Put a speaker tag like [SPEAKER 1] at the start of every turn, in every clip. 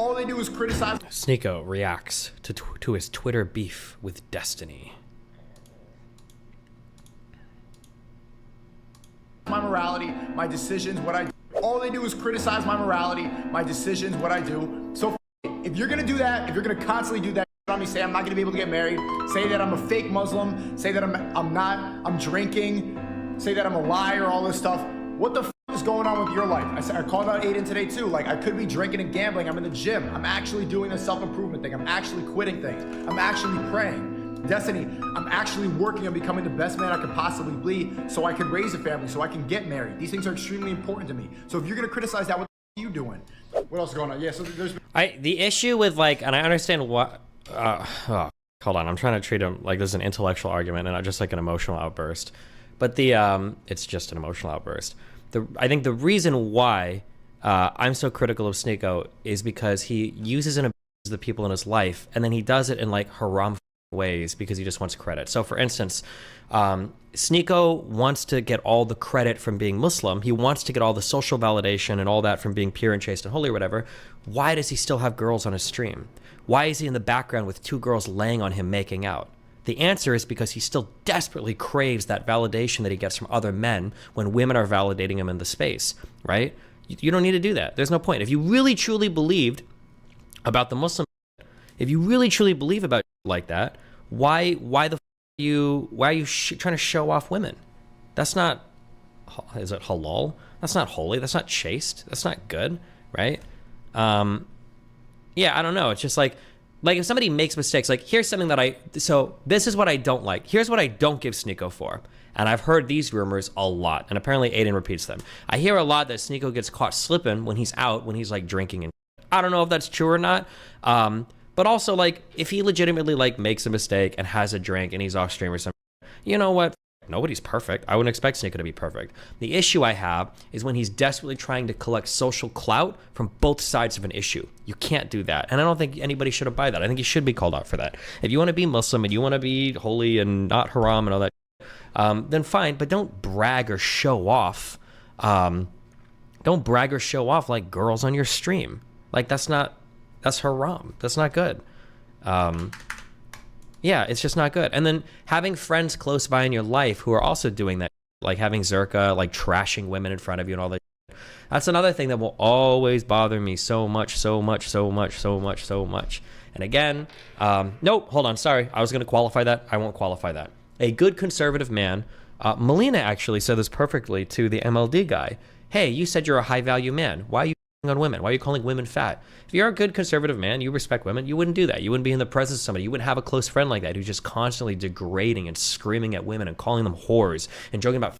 [SPEAKER 1] All they do is criticize.
[SPEAKER 2] Sneako reacts to his Twitter beef with Destiny.
[SPEAKER 1] My morality, my decisions, what I do. All they do is criticize my morality, my decisions, what I do. So if you're gonna do that, if you're gonna constantly do that on me, say I'm not gonna be able to get married, say that I'm a fake Muslim, say that I'm drinking, say that I'm a liar, all this stuff. What the is going on with your life? I called out Aiden today too. Like, I could be drinking and gambling. I'm in the gym. I'm actually doing a self-improvement thing. I'm actually quitting things. I'm actually praying. Destiny, I'm actually working on becoming the best man I could possibly be so I can raise a family, so I can get married. These things are extremely important to me. So if you're gonna criticize that, what are you doing? What else is going on? Yeah, so there's...
[SPEAKER 2] The issue with, like, and I understand what... hold on, I'm trying to treat him like this is an intellectual argument and not just like an emotional outburst. But it's just an emotional outburst. I think the reason why I'm so critical of Sneako is because he uses and abuses the people in his life, and then he does it in like haram ways because he just wants credit. So for instance, Sneako wants to get all the credit from being Muslim. He wants to get all the social validation and all that from being pure and chaste and holy or whatever. Why does he still have girls on his stream? Why is he in the background with 2 girls laying on him making out? The answer is because he still desperately craves that validation that he gets from other men when women are validating him in the space, right? You don't need to do that. There's no point. If you really truly believed about the Muslim, if you really truly believe about like that, why are you trying to show off women? That's not, is it halal? That's not holy. That's not chaste. That's not good, right? Yeah, I don't know. It's just like if somebody makes mistakes, like here's something that so this is what I don't like. Here's what I don't give Sneako for. And I've heard these rumors a lot, and apparently Aiden repeats them. I hear a lot that Sneako gets caught slipping when he's out, when he's like drinking and I don't know if that's true or not. But also like if he legitimately like makes a mistake and has a drink and he's off stream or something, you know what? Nobody's perfect. I wouldn't expect Sneako to be perfect. The issue I have is when he's desperately trying to collect social clout from both sides of an issue. You can't do that. And I don't think anybody should abide that. I think you should be called out for that. If you want to be Muslim and you want to be holy and not haram and all that, then fine, but don't brag or show off. Don't brag or show off like girls on your stream. Like that's haram. That's not good. Yeah, it's just not good. And then having friends close by in your life who are also doing that, like having Zerka, like trashing women in front of you and all that. That's another thing that will always bother me so much. And again, nope, hold on, sorry. I was going to qualify that. I won't qualify that. A good conservative man, Melina actually said this perfectly to the MLD guy. Hey, you said you're a high value man. Why are you on women? Why are you calling women fat? If you're a good conservative man, you respect women, you wouldn't do that. You wouldn't be in the presence of somebody. You wouldn't have a close friend like that who's just constantly degrading and screaming at women and calling them whores and joking about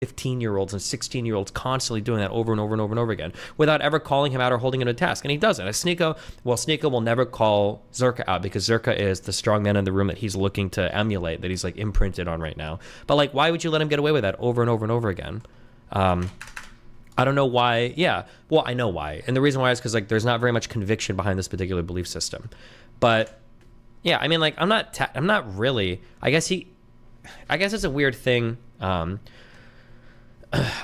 [SPEAKER 2] 15-year-olds and 16-year-olds constantly doing that over and over and over and over again without ever calling him out or holding him to task. And he doesn't. Sneako will never call Zerka out because Zerka is the strong man in the room that he's looking to emulate, that he's like imprinted on right now. But like, why would you let him get away with that over and over and over again? I don't know why. Yeah, well, I know why. And the reason why is because like there's not very much conviction behind this particular belief system. But yeah, I mean, like I'm not really, I guess it's a weird thing. I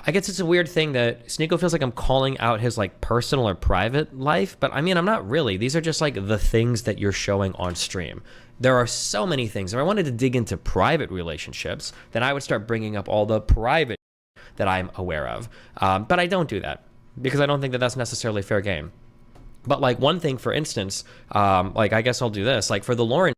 [SPEAKER 2] guess it's a weird thing that Sneako feels like I'm calling out his like personal or private life, but I mean, I'm not really. These are just like the things that you're showing on stream. There are so many things. If I wanted to dig into private relationships, then I would start bringing up all the private that I'm aware of. But I don't do that because I don't think that that's necessarily fair game. But like one thing, for instance, like I guess I'll do this, like for the Lauren,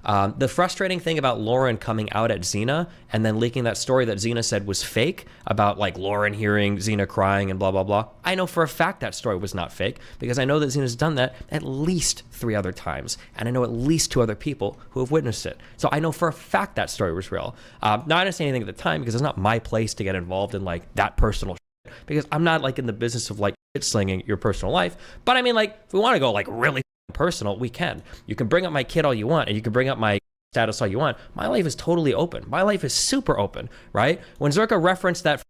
[SPEAKER 2] the frustrating thing about Lauren coming out at Xena and then leaking that story that Xena said was fake about like Lauren hearing Xena crying and blah, blah, blah. I know for a fact that story was not fake because I know that Xena's done that at least 3 other times. And I know at least 2 other people who have witnessed it. So I know for a fact that story was real. Now I didn't say anything at the time because it's not my place to get involved in like that personal shit because I'm not like in the business of like slinging your personal life. But I mean, like if we want to go like really personal, we can. You can bring up my kid all you want and you can bring up my status all you want. My life is totally open. My life is super open, right? When Zerka referenced that,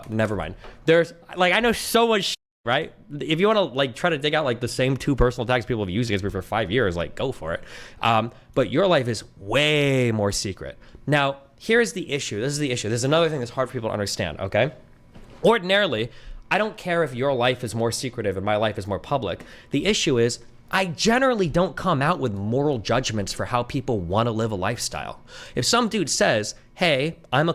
[SPEAKER 2] never mind. There's like, I know so much shit, right? If you want to like try to dig out like the same 2 personal attacks people have used against me for 5 years, like go for it. But your life is way more secret. Now, here's the issue. This is the issue. There's another thing that's hard for people to understand, okay? Ordinarily, I don't care if your life is more secretive and my life is more public. The issue is I generally don't come out with moral judgments for how people want to live a lifestyle. If some dude says, hey, I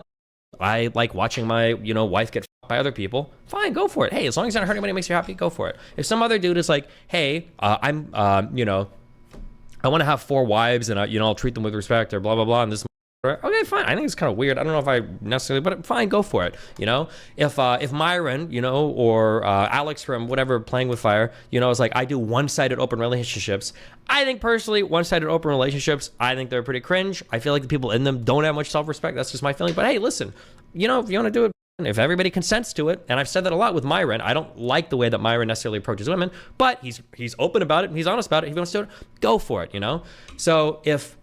[SPEAKER 2] like watching my, wife get by other people, fine, go for it. Hey, as long as you're not hurting anybody, makes you happy, go for it. If some other dude is like, hey, I want to have 4 wives and I'll treat them with respect or blah, blah, blah. And this, okay, fine. I think it's kind of weird. I don't know if I necessarily, but fine, go for it. If Myron, or Alex from whatever Playing with Fire, is like, I do one-sided open relationships. I think personally, one-sided open relationships, I think they're pretty cringe. I feel like the people in them don't have much self-respect. That's just my feeling. But hey, listen, if you want to do it, if everybody consents to it, and I've said that a lot with Myron, I don't like the way that Myron necessarily approaches women, but he's open about it, and he's honest about it. If he wants to do it, go for it, So if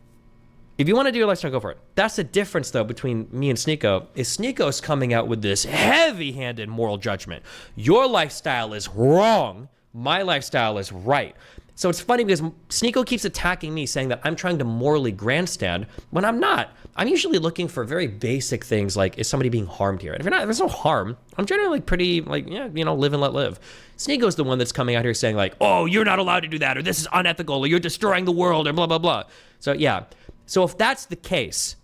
[SPEAKER 2] you want to do your lifestyle, go for it. That's the difference, though, between me and Sneako, is Sneako's coming out with this heavy-handed moral judgment. Your lifestyle is wrong. My lifestyle is right. So it's funny because Sneako keeps attacking me, saying that I'm trying to morally grandstand when I'm not. I'm usually looking for very basic things like, is somebody being harmed here? And if there's no harm, I'm generally pretty live and let live. Sneako's the one that's coming out here saying like, oh, you're not allowed to do that, or this is unethical, or you're destroying the world, or blah, blah, blah. So yeah. So if that's the case,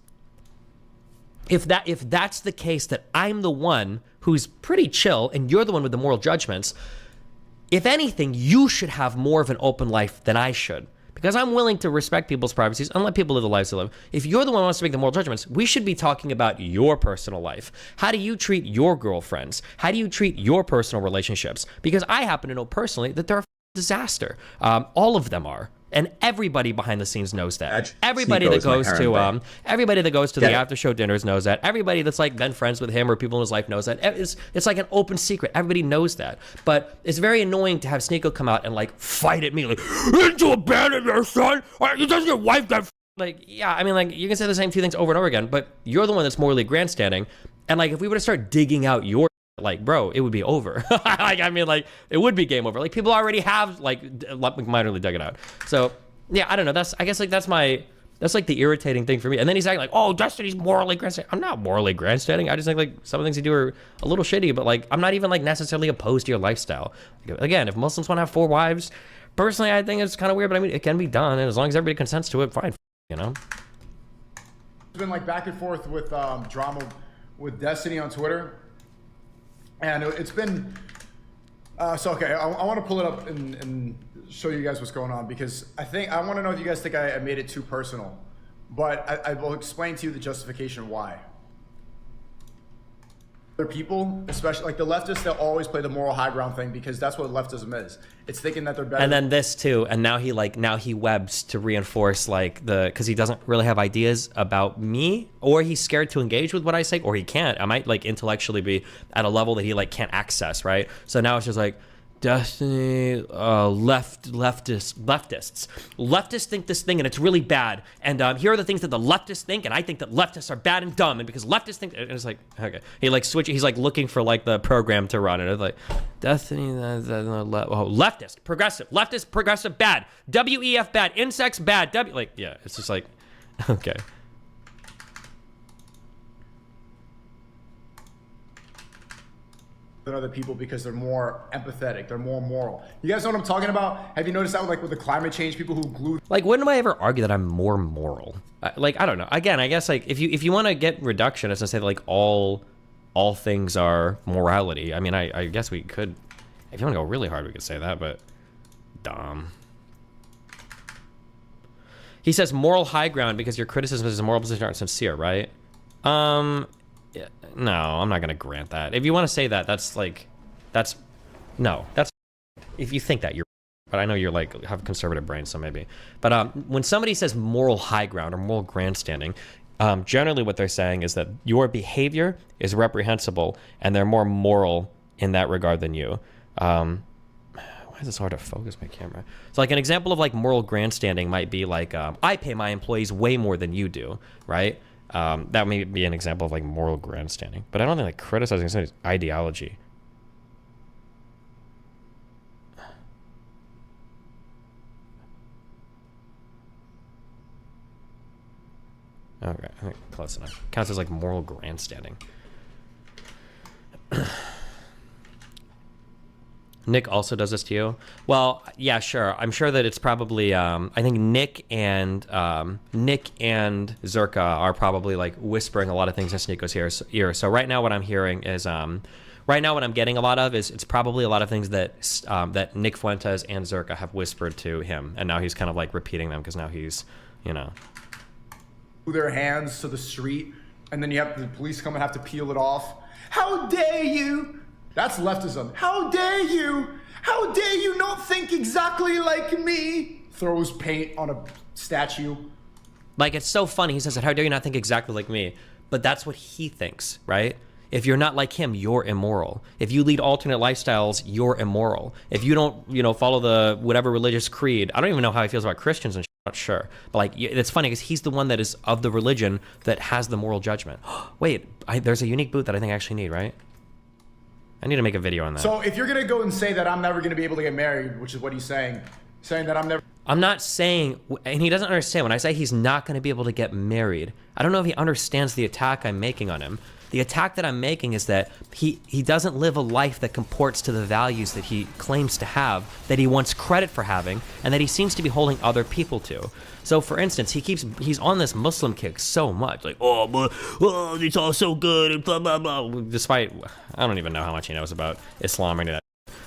[SPEAKER 2] if that's the case that I'm the one who's pretty chill and you're the one with the moral judgments, if anything, you should have more of an open life than I should, because I'm willing to respect people's privacies and let people live the lives they live. If you're the one who wants to make the moral judgments, we should be talking about your personal life. How do you treat your girlfriends? How do you treat your personal relationships? Because I happen to know personally that they're a disaster. All of them are. And everybody behind the scenes knows that. Everybody that goes to the after show dinners knows that. Everybody that's like been friends with him or people in his life knows that. It's like an open secret. Everybody knows that. But it's very annoying to have Sneako come out and like fight at me like, didn't you abandon your son? Doesn't your wife get like, yeah, I mean, like, you can say the same 2 things over and over again, but you're the one that's morally grandstanding. And like, if we were to start digging out your like, bro, it would be over. It would be game over. Like, people already have minorly dug it out. So yeah, I don't know. That's like the irritating thing for me. And then he's acting like, oh, Destiny's morally grandstanding. I'm not morally grandstanding. I just think like some of the things you do are a little shitty, but like, I'm not even like necessarily opposed to your lifestyle. Again, if Muslims want to have 4 wives, personally, I think it's kind of weird, but I mean, it can be done. And as long as everybody consents to it, fine, It's
[SPEAKER 1] been like back and forth with drama with Destiny on Twitter. And it's been, okay, I want to pull it up and show you guys what's going on, because I want to know if you guys think I made it too personal, but I will explain to you the justification why. Other people, especially like the leftists, they'll always play the moral high ground thing because that's what leftism is. It's thinking that they're better.
[SPEAKER 2] And then this too, and now he webs to reinforce because he doesn't really have ideas about me, or he's scared to engage with what I say, or he can't. I might like intellectually be at a level that he like can't access, right? So now it's just like, Destiny, leftists think this thing and it's really bad, and here are the things that the leftists think, and I think that leftists are bad and dumb, and because leftists think, and it's like, okay, he like he's like looking for like the program to run, and it's like, Destiny, leftist, progressive, bad, WEF bad, insects bad, yeah, it's just like, okay.
[SPEAKER 1] Than other people because they're more empathetic, they're more moral. You guys know what I'm talking about? Have you noticed that with the climate change people who glue?
[SPEAKER 2] Like, when do I ever argue that I'm more moral? Like, I don't know. Again, I guess like if you want to get reductionist and say that like all things are morality, I mean, I guess we could, if you want to go really hard, we could say that, but dumb. He says moral high ground because your criticism is a moral position aren't sincere, right? Yeah, no, I'm not gonna grant that. If you want to say that, that's if you think that you're, but I know you're like have a conservative brain, so maybe. But when somebody says moral high ground or moral grandstanding, generally what they're saying is that your behavior is reprehensible and they're more moral in that regard than you. Why is it so hard to focus my camera? So like an example of like moral grandstanding might be like, I pay my employees way more than you do, right? That may be an example of like moral grandstanding, but I don't think like criticizing somebody's ideology. Okay, I think close enough. Counts as like moral grandstanding. Nick also does this to you? Well, yeah, sure. I'm sure that it's probably, I think Nick and Zerka are probably like whispering a lot of things in Sneako's ear. So right now what I'm hearing is, right now what I'm getting a lot of is it's probably a lot of things that that Nick Fuentes and Zerka have whispered to him. And now he's kind of like repeating them because now he's, you know.
[SPEAKER 1] Their hands to the street, and then you have the police come and have to peel it off. How dare you? That's leftism. How dare you? How dare you not think exactly like me? Throws paint on a statue.
[SPEAKER 2] Like, it's so funny. He says that, how dare you not think exactly like me? But that's what he thinks, right? If you're not like him, you're immoral. If you lead alternate lifestyles, you're immoral. If you don't, you know, follow the whatever religious creed, I don't even know how he feels about Christians and shit, I'm not sure. But like, it's funny because he's the one that is of the religion that has the moral judgment. Wait, there's a unique boot that I think I actually need, right? I need to make a video on that.
[SPEAKER 1] So if you're gonna go and say that I'm never gonna be able to get married, which is what he's saying that
[SPEAKER 2] I'm not saying, and he doesn't understand when I say he's not going to be able to get married. I don't know if he understands the attack I'm making on him. The attack that I'm making is that he doesn't live a life that comports to the values that he claims to have, that he wants credit for having, and that he seems to be holding other people to. So for instance, he's on this Muslim kick so much, like, oh, but, oh, it's all so good, and blah, blah, blah. Despite, I don't even know how much he knows about Islam or any of that.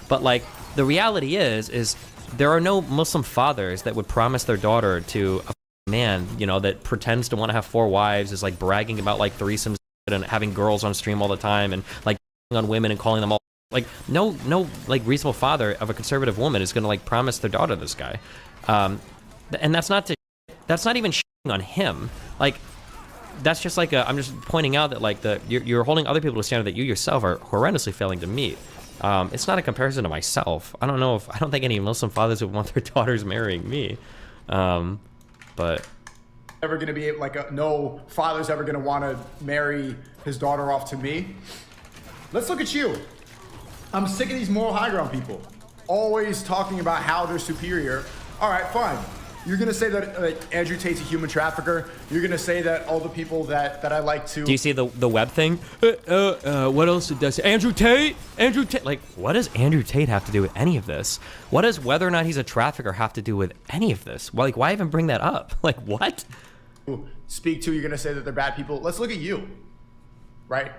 [SPEAKER 2] But like, the reality is there are no Muslim fathers that would promise their daughter to a man, you know, that pretends to want to have 4 wives, is like bragging about like threesomes and having girls on stream all the time and like on women and calling them all like no like reasonable father of a conservative woman is gonna like promise their daughter this guy, and that's not even on him. Like, that's just like I'm just pointing out that like you're holding other people to a standard that you yourself are horrendously failing to meet. It's not a comparison to myself. I don't think any Muslim fathers would want their daughters marrying me, but
[SPEAKER 1] ever gonna be like no father's ever gonna want to marry his daughter off to me. Let's look at you. I'm sick of these moral high ground people always talking about how they're superior. All right, fine. You're gonna say that Andrew Tate's a human trafficker. You're gonna say that all the people that I like to.
[SPEAKER 2] Do you see the web thing? What else does Andrew Tate? Like, what does Andrew Tate have to do with any of this? What does whether or not he's a trafficker have to do with any of this? Well, like, why even bring that up? Like, what?
[SPEAKER 1] Speak to, you're gonna say that they're bad people. Let's look at you, right?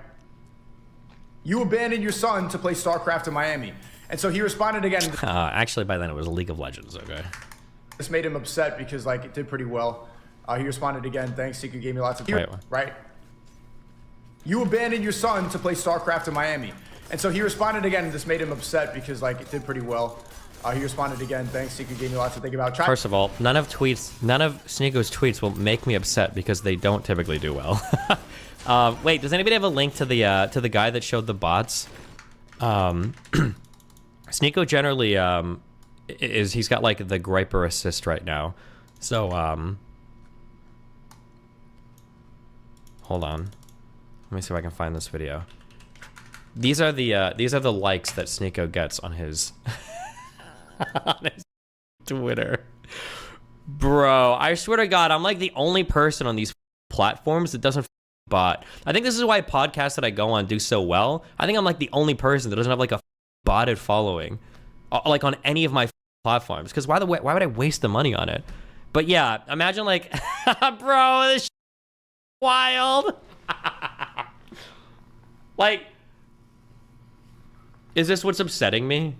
[SPEAKER 1] You abandoned your son to play StarCraft in Miami, and so he responded again.
[SPEAKER 2] Actually, by then it was League of Legends. Okay.
[SPEAKER 1] This made him upset because like it did pretty well. He responded again. Thanks, Seeker gave me lots of right. You abandoned your son to play StarCraft in Miami, and so he responded again. This made him upset because like it did pretty well. He responded again. Thanks, Seeker gave me lots to think about.
[SPEAKER 2] First of all, none of Sneako's tweets will make me upset because they don't typically do well. Wait, does anybody have a link to the guy that showed the bots? Sneako generally he's got like the Griper assist right now. So hold on. Let me see if I can find this video. These are the likes that Sneako gets on his on his Twitter. Bro, I swear to God, I'm like the only person on these platforms that doesn't bot. I think this is why podcasts that I go on do so well. I think I'm like the only person that doesn't have like a botted following, like on any of my platforms. Because why would I waste the money on it? But yeah, imagine like, bro, this wild. Like, is this what's upsetting me?